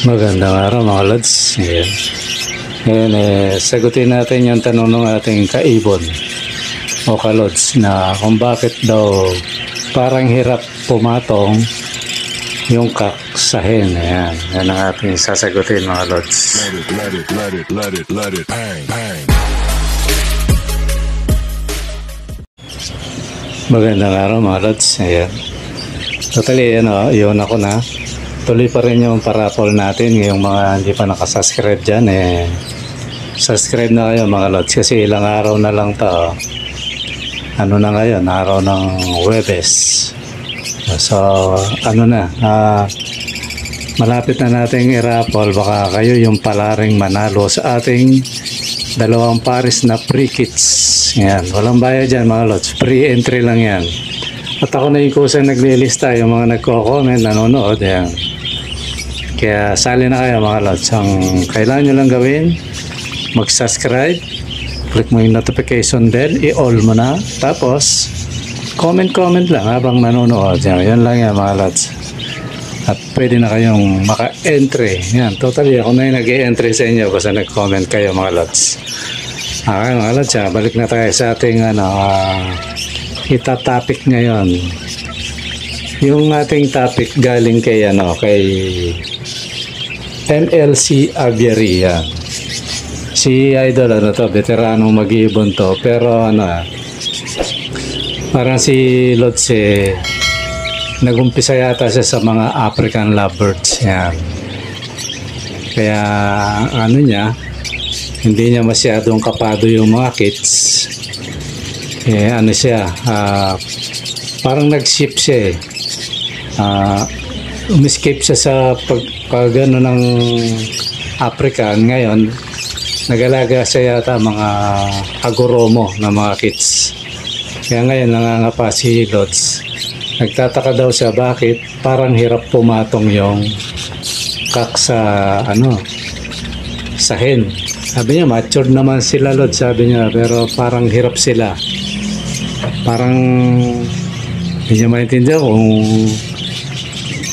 Magandang araw mga lods. Ngayon, sagutin natin yung tanong ng ating kaibon o kalods na kung bakit daw parang hirap pumatong yung kaksahin. Ayan, yan ang ating sasagutin mga lods. Let it, bang, bang. Magandang araw mga lods. Ayan. Totally, yun ako na. Tuloy pa rin yung parapol natin. Yung mga hindi pa nakasubscribe dyan, subscribe na kayo mga lods. Kasi ilang araw na lang to. Ano na ngayon? Araw ng Huwebes. So, malapit na nating i-raffle. Baka kayo yung palaring manalo sa ating dalawang pares na free kits. Yan. Walang bayad dyan mga lods. Free entry lang yan. At ako na yung kusang naglilista. Yung mga nagko-comment, nanonood. Yan. Kaya sali na kayo mga lods. Ang kailangan nyo lang gawin, mag-subscribe, click mo yung notification bell, i-all mo na, tapos comment lang habang nanonood. Yan lang yan mga lods. At pwede na kayong maka-entry. Yan, totally ako na yung nag-e-entry sa inyo kasi nag-comment kayo mga lods. Okay mga lods, balik na tayo sa ating ita-topic ngayon. Yung ating topic galing kay MLC Aviary. Yan. Si Idol veterano mag-iibon to, pero parang si Lods nagumpisa yata siya sa mga African lovebirds. Yan. Kaya hindi niya masyadong kapado yung mga kits. Parang nag-ship siya umiscape siya sa pag-ano ng African. Ngayon nagalaga siya yata mga agoromo na mga kits. Kaya ngayon nangangapa si Lods. Nagtataka daw siya bakit parang hirap pumatong yung kak sa sa hen. Sabi niya matured naman sila Lods, sabi niya, pero parang hirap sila. Parang hindi niya maintindihan kung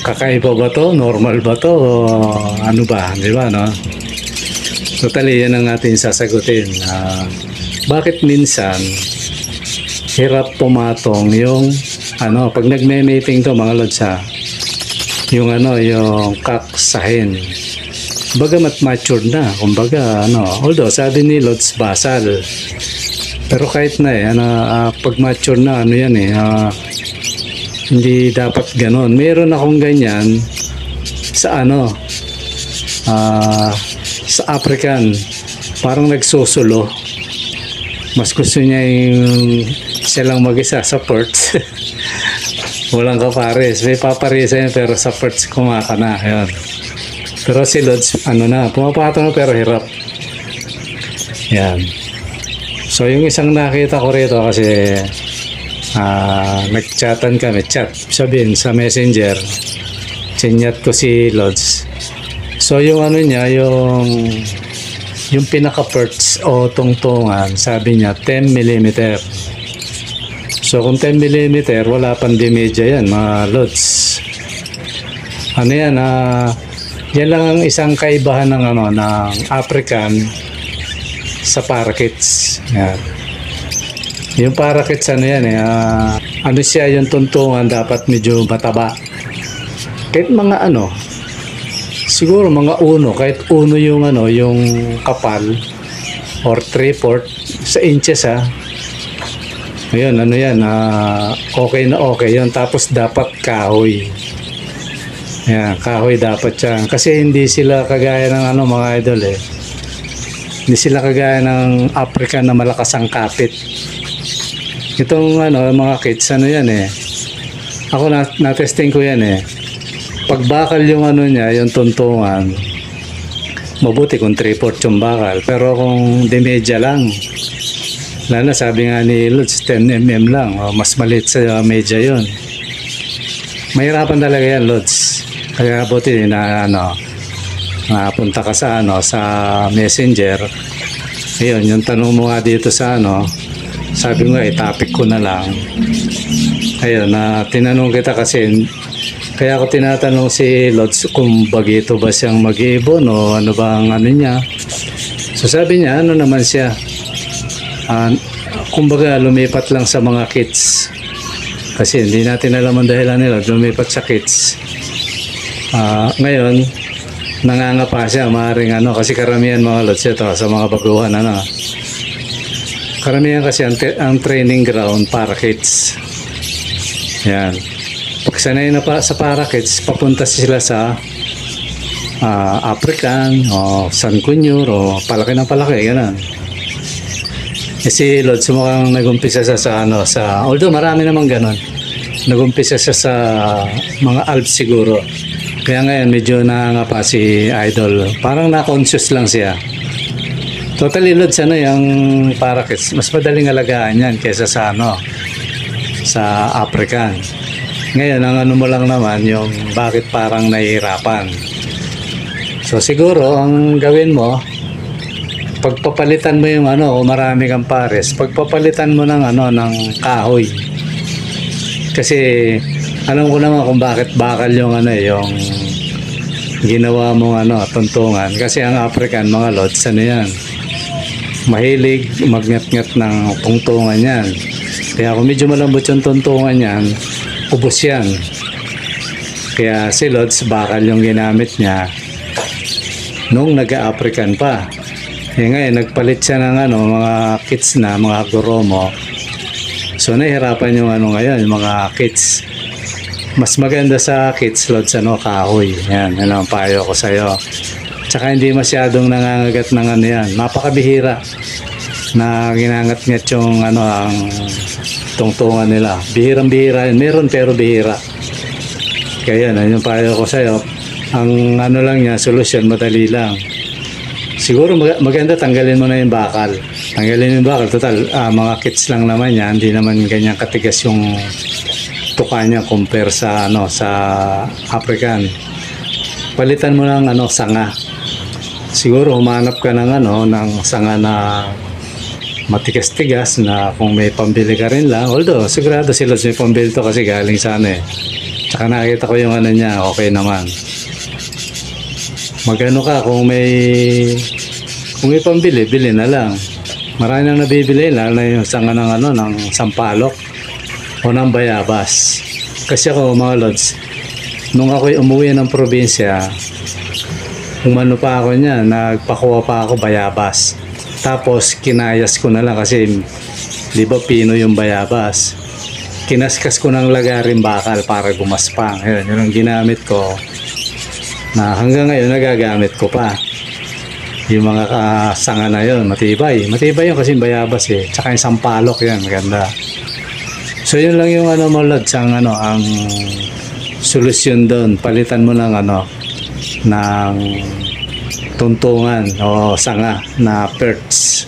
kakaiba ba to, normal ba to, o ano ba, di ba, no? Totally, yan ang ating sasagutin. Bakit minsan hirap pumatong yung pag nagme-mating to mga lods, yung kaksahin. Bagamat matured na, kumbaga, although sabi ni Lods basal, pero kahit na pag mature na, hindi dapat ganon. Meron akong ganyan sa sa African, parang nagsusulo. Mas gusto niya yung siya lang mag-isa sa perch. Walang kapares, may paparesa yun, pero sa perch kumaka na. Ayan. Pero si Lods pumapatong na pero hirap. Yan. So yung isang nakita ko rito kasi nagchatan kami, sabihin sa messenger, chinyat ko si Lods. So yung yung pinaka-perch o tungtungan, sabi niya 10mm. So kung 10mm, wala pang dimedya yan mga Lods. Yan lang ang isang kaibahan ng African sa parakeets. Yan. Yung parakeets siya, yung tuntungan dapat medyo mataba. Kahit mga siguro mga kahit uno yung yung kapal or 3/4 sa inches Ayun, okay na okay yun. Tapos dapat kahoy. Yan, kahoy dapat yan. Kasi hindi sila kagaya ng mga idol Hindi sila kagaya ng African na malakas ang kapit. Itong mga kits ako na-testing ko yan pag bakal yung yung tuntungan, mabuti kung 3/4 yung bakal, pero kung demedya lang, sabi nga ni Lods 10mm lang, mas maliit sa medya yun. Mahirapan talaga yan Lods. Kaya buti na napunta ka sa sa messenger. Ayun, yung tanong mo nga dito sa sabi ko nga, topic ko na lang. Ayun, na tinanong kita kasi, kaya ako tinatanong si Lods kung bagito ba siyang mag-iibon o ano ba ang ano niya. So sabi niya, ano naman siya, kumbaga lumipat lang sa mga kits. Kasi hindi natin alam ang dahilan nila, lumipat sa kits. Ngayon, nangangapa siya, maaaring ano, kasi karamihan mga Lods ito sa mga baguhan, ano. Karamihan kasi ang training ground para kids. Yan. Pag sanay na pa sa para kids, papunta sila sa African o San Cunyur o palaki ng palaki, gano'n. Si Lord mukhang nagumpisa siya sa although marami namang gano'n. Nagumpisa siya sa mga Alps siguro. Kaya ngayon medyo nangangapa si Idol. Parang na-conscious lang siya. Totally Lods, yung parakeets, mas madaling alagaan yan kaysa sa sa African. Ngayon, ang ano mo lang naman, yung bakit parang nahihirapan. So siguro, ang gawin mo, pagpapalitan mo yung kung marami kang pares, pagpapalitan mo ng ng kahoy. Kasi alam ko naman kung bakit bakal yung yung ginawa mong tuntungan. Kasi ang African mga Lods, yan, mahilig magngat-ngat ng tungtungan yan. Kaya kung medyo malambot yung tuntungan yan, ubos yan. Kaya si Lods bakal yung ginamit niya nung nag-African pa. Ngayon nagpalit siya ng mga kits na mga goromo. So nahihirapan yung ngayon, yung mga kits. Mas maganda sa kits Lods kahoy. Yan ang payo ko sa'yo. Tsaka hindi masyadong nangangagat ng yan. Napakabihira na ginangat-ngat yung ang tungtungan nila. Bihirang-bihira yun. Meron pero bihira. Kaya yan, yung payo ko sa'yo. Ang lang niya, solusyon, madali lang. Siguro maganda tanggalin mo na yung bakal. Tanggalin yung bakal. Total, mga kits lang naman yan. Hindi naman ganyan katigas yung tuka niya compare sa sa African. Palitan mo ng sanga. Siguro humanap ka ng ng sanga na matigas-tigas na kung may pambili ka rin lang. Although sigurado sila may pambili to kasi galing sa Tsaka nakita ko yung niya, okay naman. Magano ka kung may pambili, bili na lang. Marami nang nabibili lalo na yung sanga ng ng sampalok o ng bayabas. Kasi ako mga Lods, nung ako'y umuwi ng probinsya, umano pa ako niya, nagpakuha pa ako bayabas. Tapos kinayas ko na lang kasi di ba pino yung bayabas. Kinaskas ko ng lagaring bakal para gumaspang. Yun ang ginamit ko na hanggang ngayon nagagamit ko pa. Yung mga sanga na yun, matibay. Matibay yun kasi bayabas Tsaka yung sampalok yan, maganda. So yun lang yung mga Lods, ang solusyon doon. Palitan mo ng ng tuntungan o sanga na perts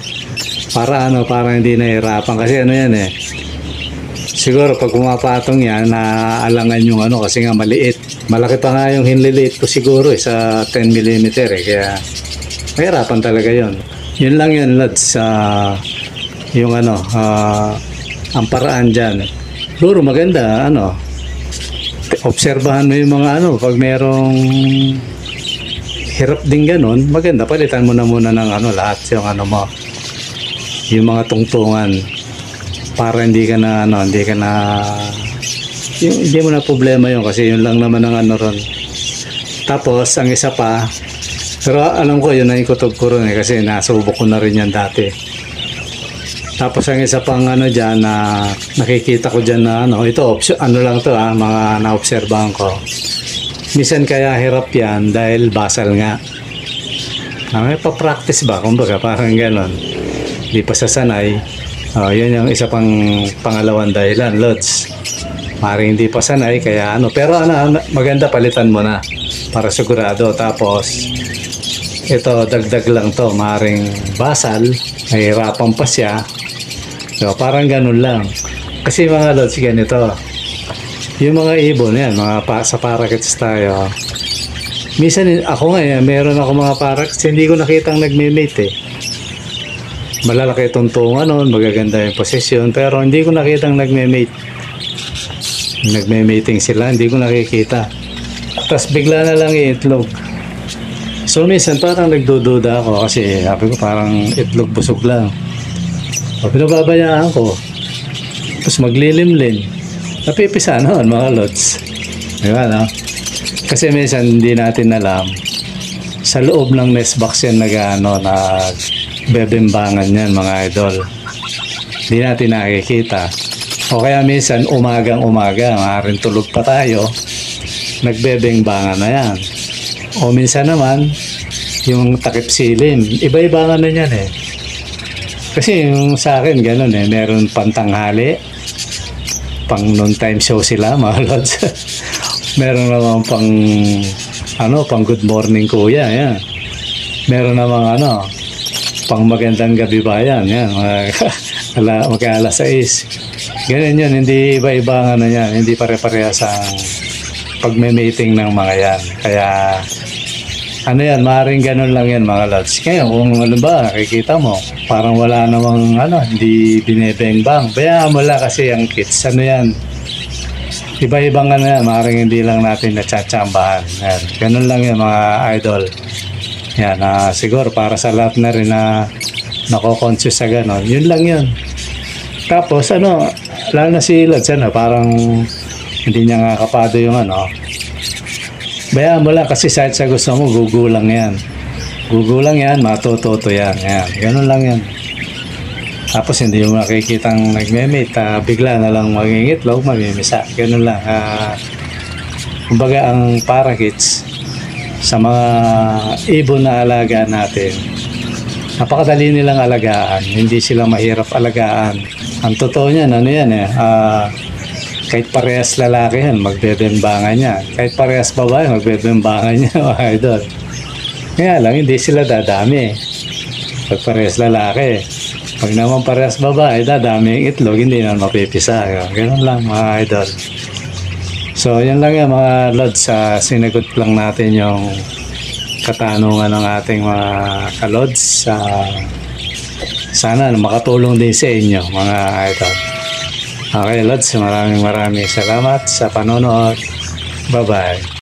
para para hindi nahirapan kasi yan siguro pag pumapatong yan naaalangan yung kasi nga maliit, malaki pa nga yung hinliliit ko siguro sa 10mm kaya mahirapan talaga yun lang yan Lods, yung ang paraan dyan siguro maganda obserbahan mo yung mga pag merong hirap din ganun, maganda palitan mo na muna ng lahat yung mo, yung mga tungtungan para hindi ka na hindi mo na problema yun kasi yun lang naman ang ron. Tapos ang isa pa, pero alam ko yun na yung kutob ko rin kasi nasubok ko na rin yan dati. Tapos ang isa pang dyan na nakikita ko dyan na ito option, lang to mga naobserbahan ko. Minsan kaya hirap yan dahil basal nga. May pa-practice ba? Kumbaga parang gano'n. Hindi pa sasanay. Yun yung isa pang pangalawang dahilan, Lods. Maring hindi pa sanay kaya Pero maganda palitan mo na para sigurado. Tapos ito dagdag lang to. Maring basal. Mahirapan pa siya. So, parang gano'n lang. Kasi mga Lods ganito. Yung mga ibon yan, sa parakeets tayo. Minsan ako nga meron ako mga parakeets, hindi ko nakitang nagme-mate Malalaki itong tunga nun, magaganda yung posisyon, pero hindi ko nakitang nagme-mate. Nagme-mating sila, hindi ko nakikita. Tapos bigla na lang iitlog. So minsan parang nagdududa ako kasi sabi ko parang itlog busog lang. O pinababayaan ko. Tapos maglilimlim. Napipisa naman mga lods. Diba no? Kasi minsan hindi natin alam. Sa loob ng nest box yan nagbebembangan yan mga idol. Hindi natin nakikita. O kaya minsan umagang-umaga, maaaring tulog pa tayo, nagbebembangan na yan. O minsan naman, yung takip silim, iba-ibangan na yan eh. Kasi yung sa akin ganun eh, meron pantanghali, pang noontime show sila mga lods. Meron naman pang good morning kuya, yan. Meron naman pang magandang gabi bayan, yan. Mag-alas 6. Ganun yun, hindi iba-iba yan, hindi pare-parehas ang pagme-mating ng mga yan. Kaya, yan, maaaring ganun lang yan mga lods. Kaya kung nakikita mo, parang wala namang hindi binebeng-bang. Bayaan mo lang kasi ang kits, yan. Iba-ibang yan, maaaring hindi lang natin natsatsambahan. Yan, ganun lang yan mga idol. Yan, siguro para sa lahat na rin na nako-conscious sa ganun, yun lang yun. Tapos lalo na si Lods, parang hindi niya nga kapado yung bayaan mo lang kasi sa gusto mo, gugulang yan. Gugulang yan, matututo yan. Yan, ganun lang yan. Tapos hindi mo makikitang nagme-mate, bigla na lang mangingitlog, mamimisa. Ganun lang. Kumbaga ang parakeets sa mga ibon na alaga natin, napakadali nilang alagaan. Hindi sila mahirap alagaan. Ang totoo niyan, kahit parehas lalaki yan, magbebembangan niya. Kahit parehas babae, magbebembangan niya, mga idol. Kaya lang, hindi sila dadami. Pag parehas lalaki, pag naman parehas babae, dadami yung itlog, hindi na mapipisa. Ganun lang, mga idol. So, yan lang yan, mga lods. Sinagot lang natin yung katanungan ng ating mga kalods. Sana makatulong din sa inyo, mga idol. Okay, lods, maraming salamat sa panonood. Bye-bye.